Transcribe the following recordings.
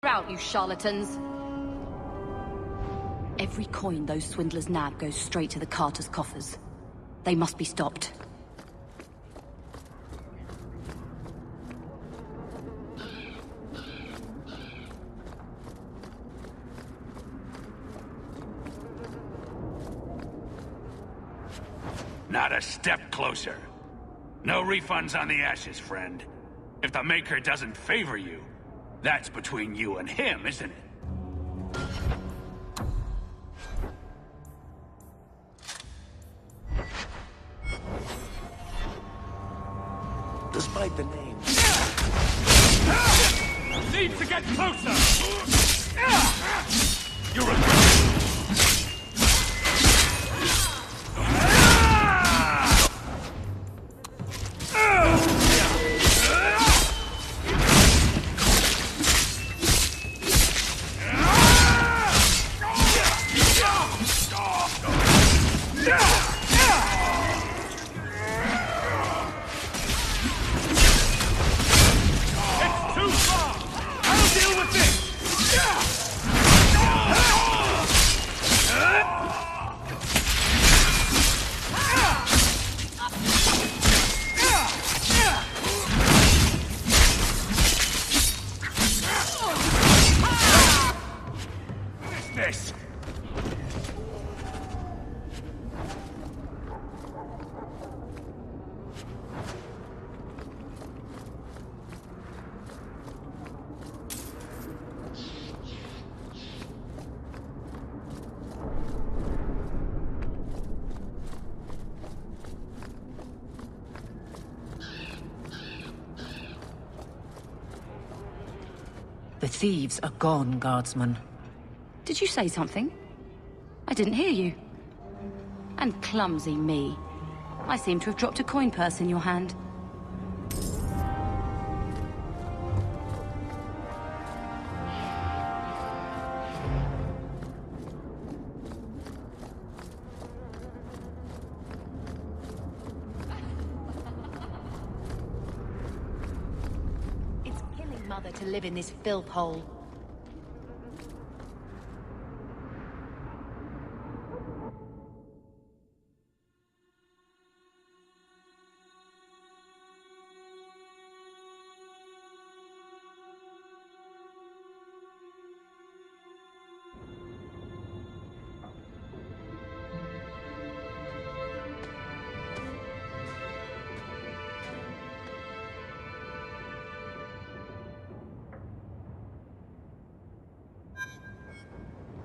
Out, you charlatans! Every coin those swindlers nab goes straight to the Carter's coffers. They must be stopped. Not a step closer. No refunds on the ashes, friend. If the Maker doesn't favor you, that's between you and him, isn't it? Despite the name. Need to get closer! You're a... The thieves are gone, guardsman. Did you say something? I didn't hear you. And clumsy me. I seem to have dropped a coin purse in your hand. It's killing Mother to live in this filth hole.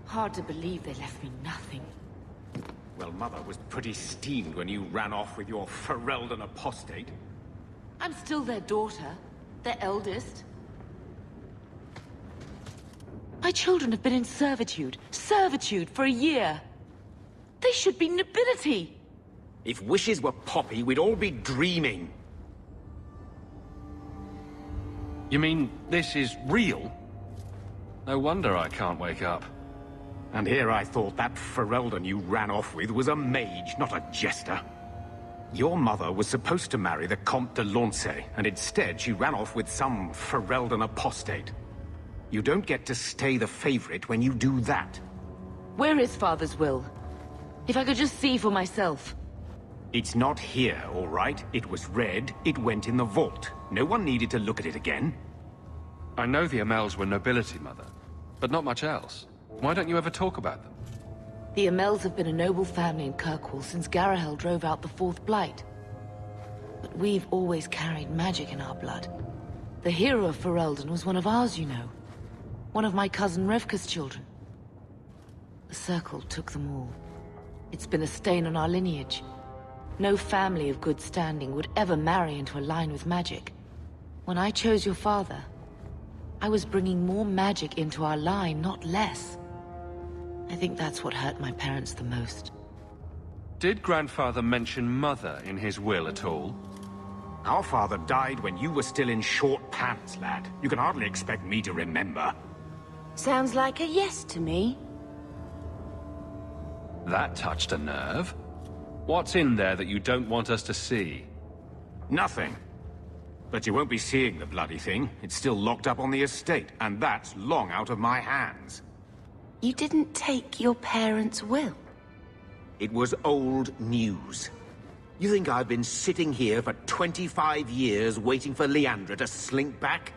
Hard to believe they left me nothing. Well, Mother was pretty steamed when you ran off with your Ferelden apostate. I'm still their daughter, their eldest. My children have been in servitude for a year. They should be nobility. If wishes were poppy, we'd all be dreaming. You mean this is real? No wonder I can't wake up. And here I thought that Ferelden you ran off with was a mage, not a jester. Your mother was supposed to marry the Comte de Launcey, and instead she ran off with some Ferelden apostate. You don't get to stay the favorite when you do that. Where is Father's will? If I could just see for myself. It's not here, all right? It was read, it went in the vault. No one needed to look at it again. I know the Amels were nobility, Mother, but not much else. Why don't you ever talk about them? The Amels have been a noble family in Kirkwall since Garahel drove out the Fourth Blight. But we've always carried magic in our blood. The hero of Ferelden was one of ours, you know. One of my cousin Revka's children. The Circle took them all. It's been a stain on our lineage. No family of good standing would ever marry into a line with magic. When I chose your father, I was bringing more magic into our line, not less. I think that's what hurt my parents the most. Did Grandfather mention Mother in his will at all? Our father died when you were still in short pants, lad. You can hardly expect me to remember. Sounds like a yes to me. That touched a nerve. What's in there that you don't want us to see? Nothing. But you won't be seeing the bloody thing. It's still locked up on the estate, and that's long out of my hands. You didn't take your parents' will? It was old news. You think I've been sitting here for 25 years waiting for Leandra to slink back?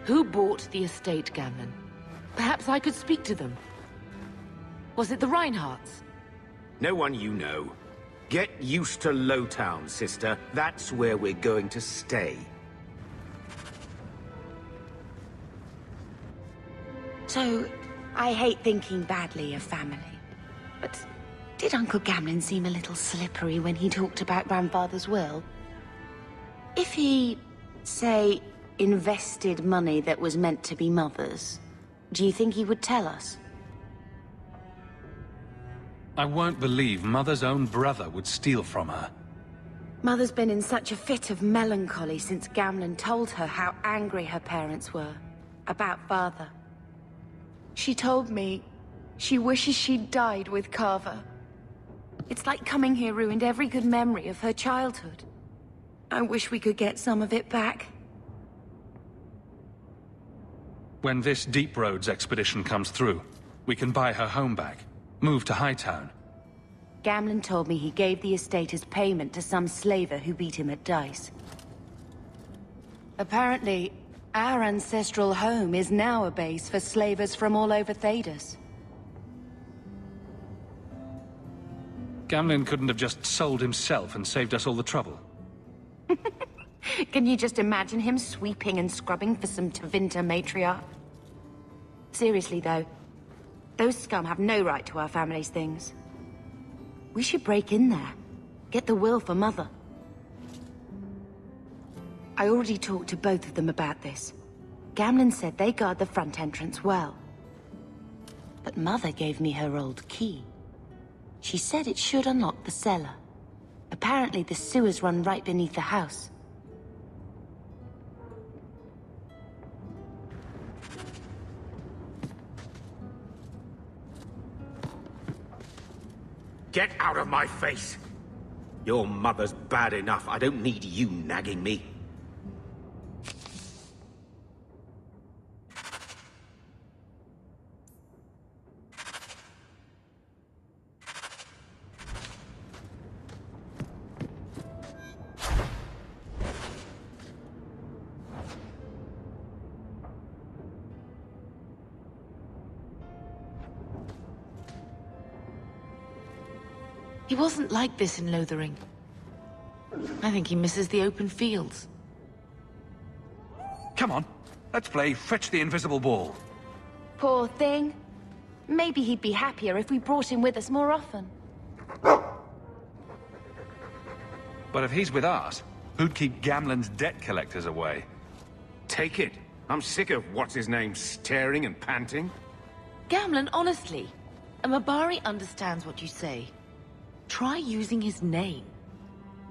Who bought the estate, Gamlen? Perhaps I could speak to them. Was it the Reinhardts? No one you know. Get used to Lowtown, sister. That's where we're going to stay. So, I hate thinking badly of family, but did Uncle Gamlen seem a little slippery when he talked about Grandfather's will? If he, say, invested money that was meant to be Mother's, do you think he would tell us? I won't believe Mother's own brother would steal from her. Mother's been in such a fit of melancholy since Gamlen told her how angry her parents were about Father. She told me she wishes she'd died with Carver. It's like coming here ruined every good memory of her childhood. I wish we could get some of it back. When this Deep Roads expedition comes through, we can buy her home back, move to Hightown. Gamlen told me he gave the estate as payment to some slaver who beat him at dice. Apparently, our ancestral home is now a base for slavers from all over Thedas. Gamlen couldn't have just sold himself and saved us all the trouble. Can you just imagine him sweeping and scrubbing for some Tevinter matriarch? Seriously, though, those scum have no right to our family's things. We should break in there. Get the will for Mother. I already talked to both of them about this. Gamlen said they guard the front entrance well. But Mother gave me her old key. She said it should unlock the cellar. Apparently the sewers run right beneath the house. Get out of my face! Your mother's bad enough. I don't need you nagging me. He wasn't like this in Lothering. I think he misses the open fields. Come on, let's play Fetch the Invisible Ball. Poor thing. Maybe he'd be happier if we brought him with us more often. But if he's with us, who'd keep Gamlen's debt collectors away? Take it. I'm sick of what's-his-name staring and panting. Gamlen, honestly, a Mabari understands what you say. Try using his name.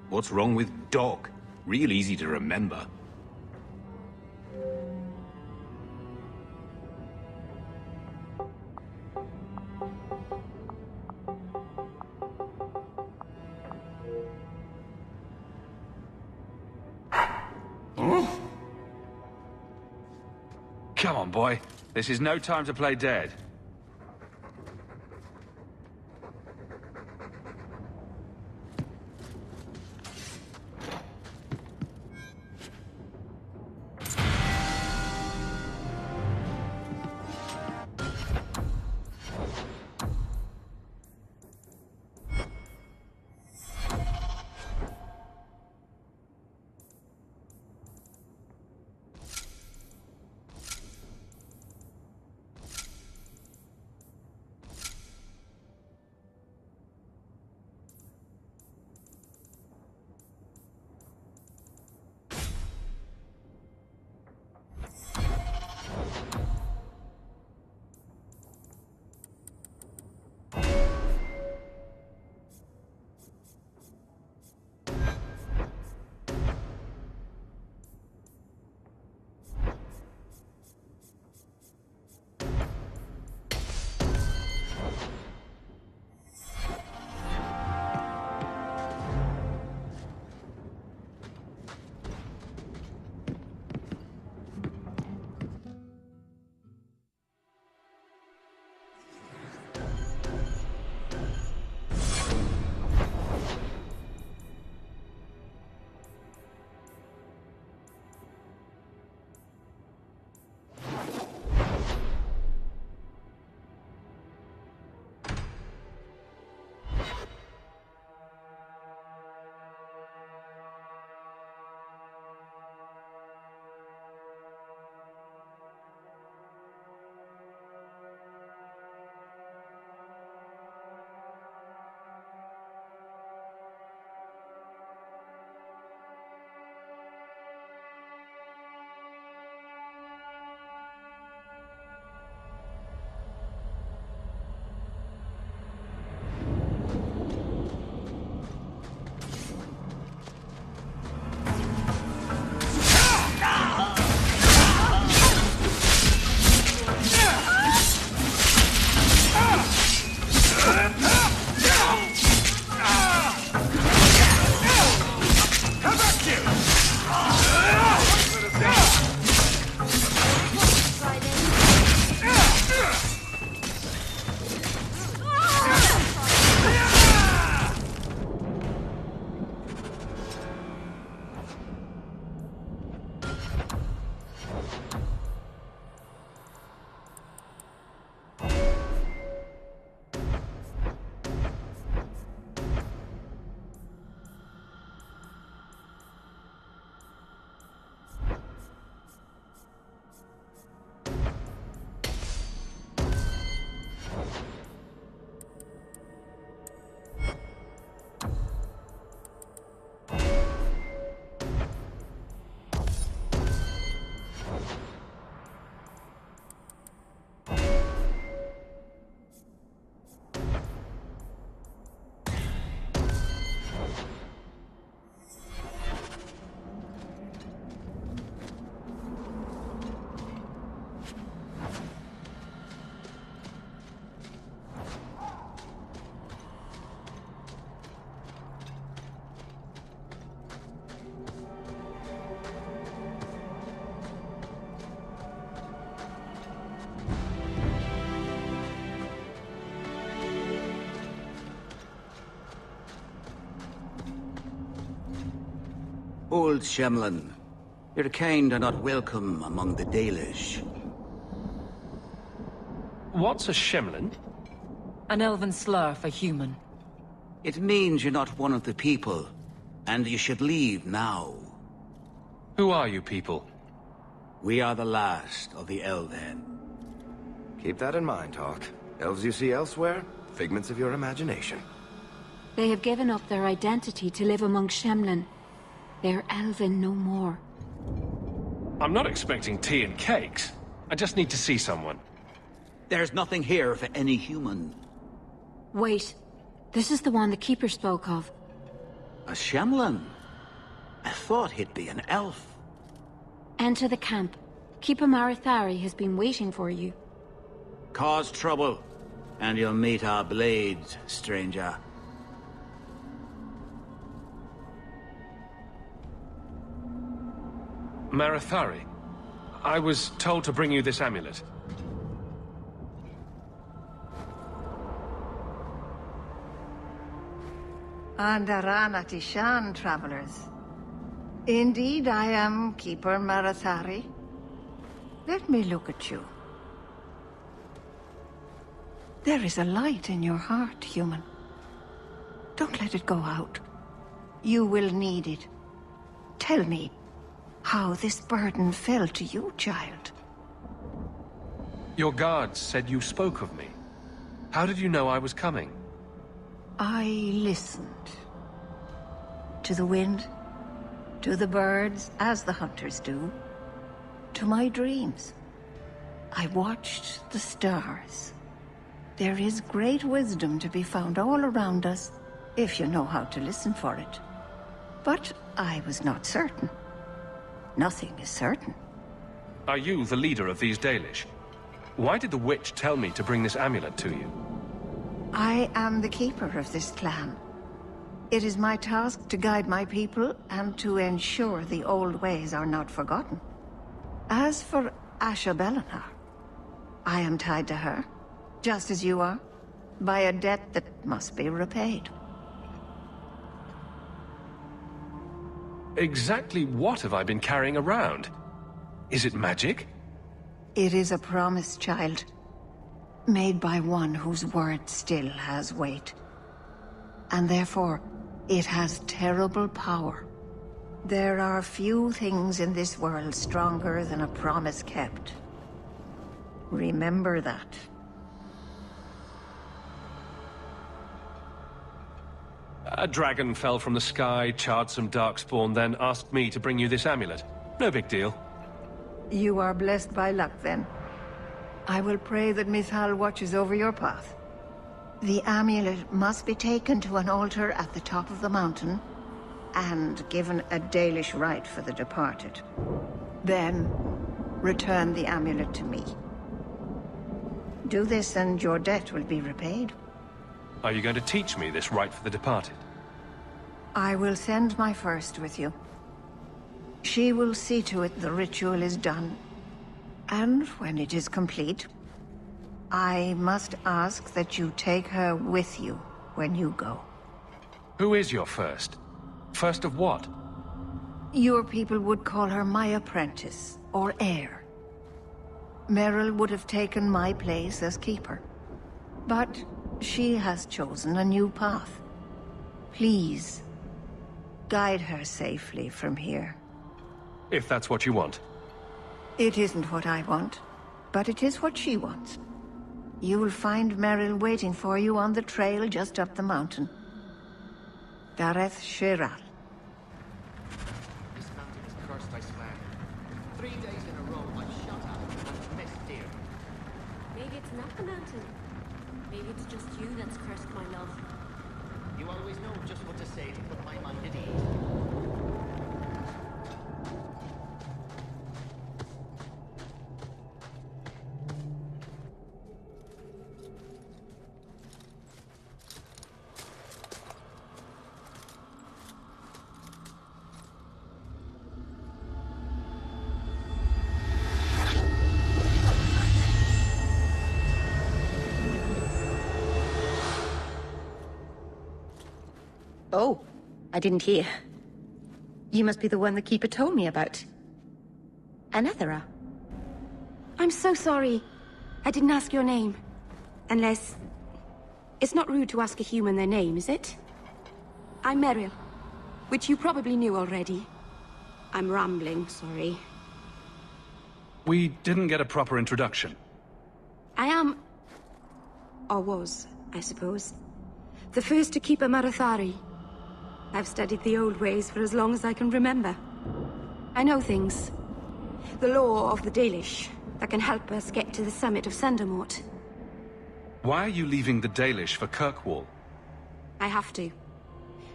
What's wrong with Dog? Real easy to remember. Come on, boy. This is no time to play dead. Old Shemlin, your kind are not welcome among the Dalish. What's a Shemlin? An elven slur for human. It means you're not one of the people, and you should leave now. Who are you people? We are the last of the Elven. Keep that in mind, Hawk. Elves you see elsewhere, figments of your imagination. They have given up their identity to live among Shemlin. They're elven no more. I'm not expecting tea and cakes. I just need to see someone. There's nothing here for any human. Wait. This is the one the Keeper spoke of. A Shemlin? I thought he'd be an elf. Enter the camp. Keeper Marithari has been waiting for you. Cause trouble, and you'll meet our blades, stranger. Marithari, I was told to bring you this amulet. Andaran Atishan, travelers. Indeed, I am Keeper Marathari. Let me look at you. There is a light in your heart, human. Don't let it go out. You will need it. Tell me how this burden fell to you, child. Your guards said you spoke of me. How did you know I was coming? I listened. To the wind, to the birds, as the hunters do. To my dreams. I watched the stars. There is great wisdom to be found all around us, if you know how to listen for it. But I was not certain. Nothing is certain. Are you the leader of these Dalish? Why did the witch tell me to bring this amulet to you? I am the keeper of this clan. It is my task to guide my people and to ensure the old ways are not forgotten. As for Asha Belenar, I am tied to her, just as you are, by a debt that must be repaid. Exactly what have I been carrying around? Is it magic? It is a promise, child. Made by one whose word still has weight. And therefore, it has terrible power. There are few things in this world stronger than a promise kept. Remember that. A dragon fell from the sky, charred some darkspawn, then asked me to bring you this amulet. No big deal. You are blessed by luck, then. I will pray that Mithal watches over your path. The amulet must be taken to an altar at the top of the mountain, and given a Dalish rite for the departed. Then, return the amulet to me. Do this and your debt will be repaid. Are you going to teach me this rite for the departed? I will send my first with you. She will see to it the ritual is done. And when it is complete, I must ask that you take her with you when you go. Who is your first? First of what? Your people would call her my apprentice, or heir. Meryl would have taken my place as keeper. But she has chosen a new path. Please, guide her safely from here. If that's what you want. It isn't what I want, but it is what she wants. You will find Meryl waiting for you on the trail just up the mountain. Gareth Shiral. This mountain is cursed, I swear. 3 days in a row I've shot at it and missed deer. Maybe it's not the mountain. Maybe it's just you that's cursed, my love. You always know just what to say to put my mind at ease. Oh, I didn't hear. You must be the one the Keeper told me about. Anethera. I'm so sorry. I didn't ask your name. Unless... It's not rude to ask a human their name, is it? I'm Ariel, which you probably knew already. I'm rambling, sorry. We didn't get a proper introduction. I am... or was, I suppose. The first to keep a Marathari. I've studied the old ways for as long as I can remember. I know things. The law of the Dalish that can help us get to the summit of Sundermort. Why are you leaving the Dalish for Kirkwall? I have to.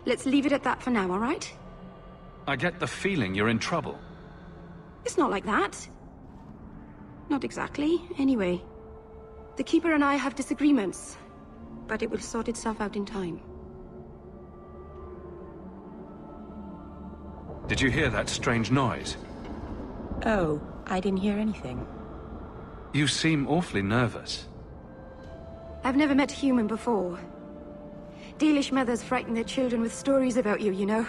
Let's leave it at that for now, all right? I get the feeling you're in trouble. It's not like that. Not exactly, anyway. The Keeper and I have disagreements, but it will sort itself out in time. Did you hear that strange noise? Oh, I didn't hear anything. You seem awfully nervous. I've never met a human before. Dalish mothers frighten their children with stories about you, you know.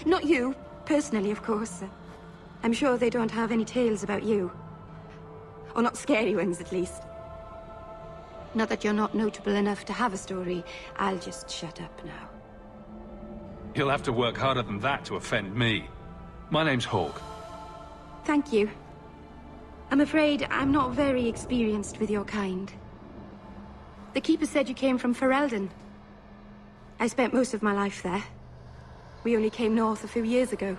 Not you, personally, of course. I'm sure they don't have any tales about you. Or not scary ones, at least. Not that you're not notable enough to have a story. I'll just shut up now. You'll have to work harder than that to offend me. My name's Hawk. Thank you. I'm afraid I'm not very experienced with your kind. The Keeper said you came from Ferelden. I spent most of my life there. We only came north a few years ago.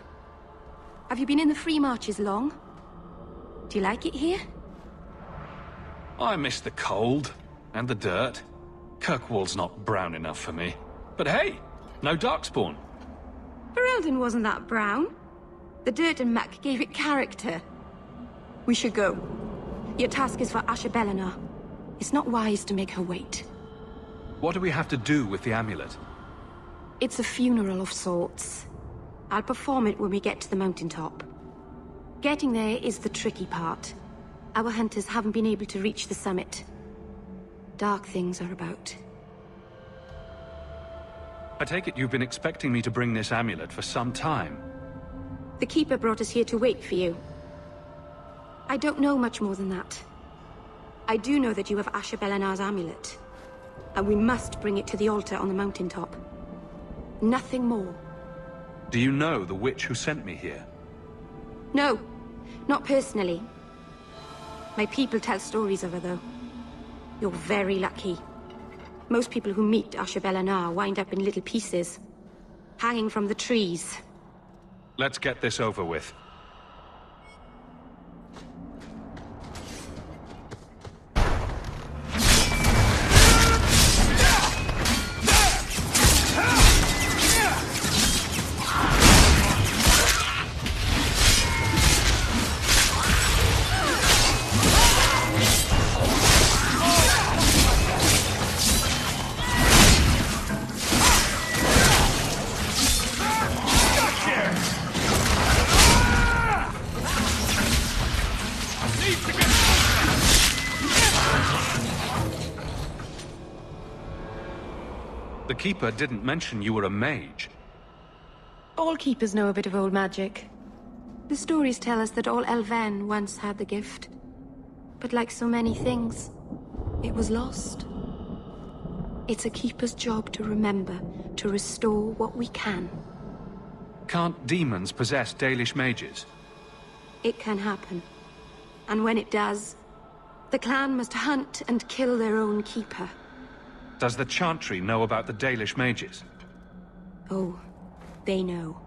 Have you been in the Free Marches long? Do you like it here? I miss the cold and the dirt. Kirkwall's not brown enough for me. But hey, no Darkspawn. Ferelden wasn't that brown. The dirt and muck gave it character. We should go. Your task is for Asher Belenar. It's not wise to make her wait. What do we have to do with the amulet? It's a funeral of sorts. I'll perform it when we get to the mountaintop. Getting there is the tricky part. Our hunters haven't been able to reach the summit. Dark things are about. I take it you've been expecting me to bring this amulet for some time. The Keeper brought us here to wait for you. I don't know much more than that. I do know that you have Asher Belenar's amulet. And we must bring it to the altar on the mountaintop. Nothing more. Do you know the witch who sent me here? No, not personally. My people tell stories of her, though. You're very lucky. Most people who meet Asher Belenar wind up in little pieces, hanging from the trees. Let's get this over with. The Keeper didn't mention you were a mage. All Keepers know a bit of old magic. The stories tell us that all Elven once had the gift. But like so many things, it was lost. It's a Keeper's job to remember, to restore what we can. Can't demons possess Dalish mages? It can happen. And when it does, the clan must hunt and kill their own Keeper. Does the Chantry know about the Dalish mages? Oh, they know.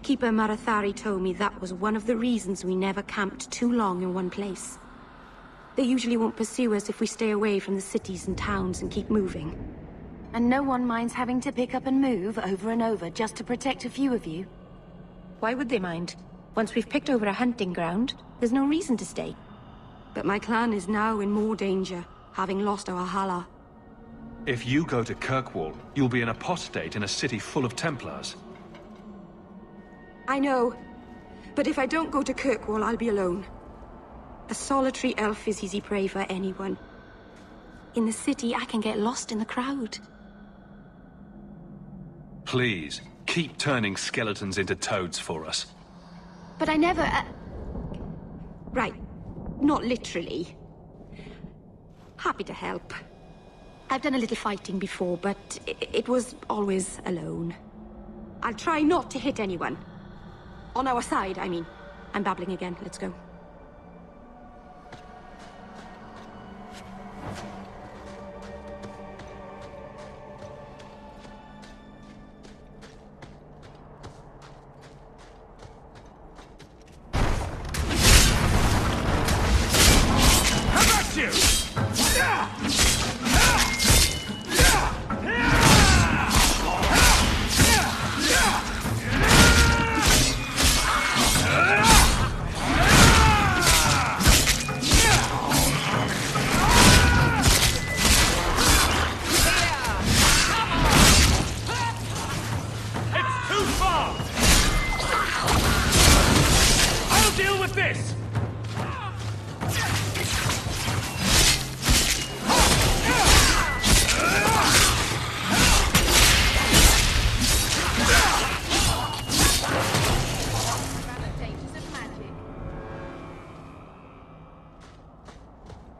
Keeper Marathari told me that was one of the reasons we never camped too long in one place. They usually won't pursue us if we stay away from the cities and towns and keep moving. And no one minds having to pick up and move over and over just to protect a few of you? Why would they mind? Once we've picked over a hunting ground, there's no reason to stay. But my clan is now in more danger, having lost our Hala. If you go to Kirkwall, you'll be an apostate in a city full of Templars. I know. But if I don't go to Kirkwall, I'll be alone. A solitary elf is easy prey for anyone. In the city, I can get lost in the crowd. Please, keep turning skeletons into toads for us. But I never... Right. Not literally. Happy to help. I've done a little fighting before, but it was always alone. I'll try not to hit anyone. On our side, I mean. I'm babbling again. Let's go.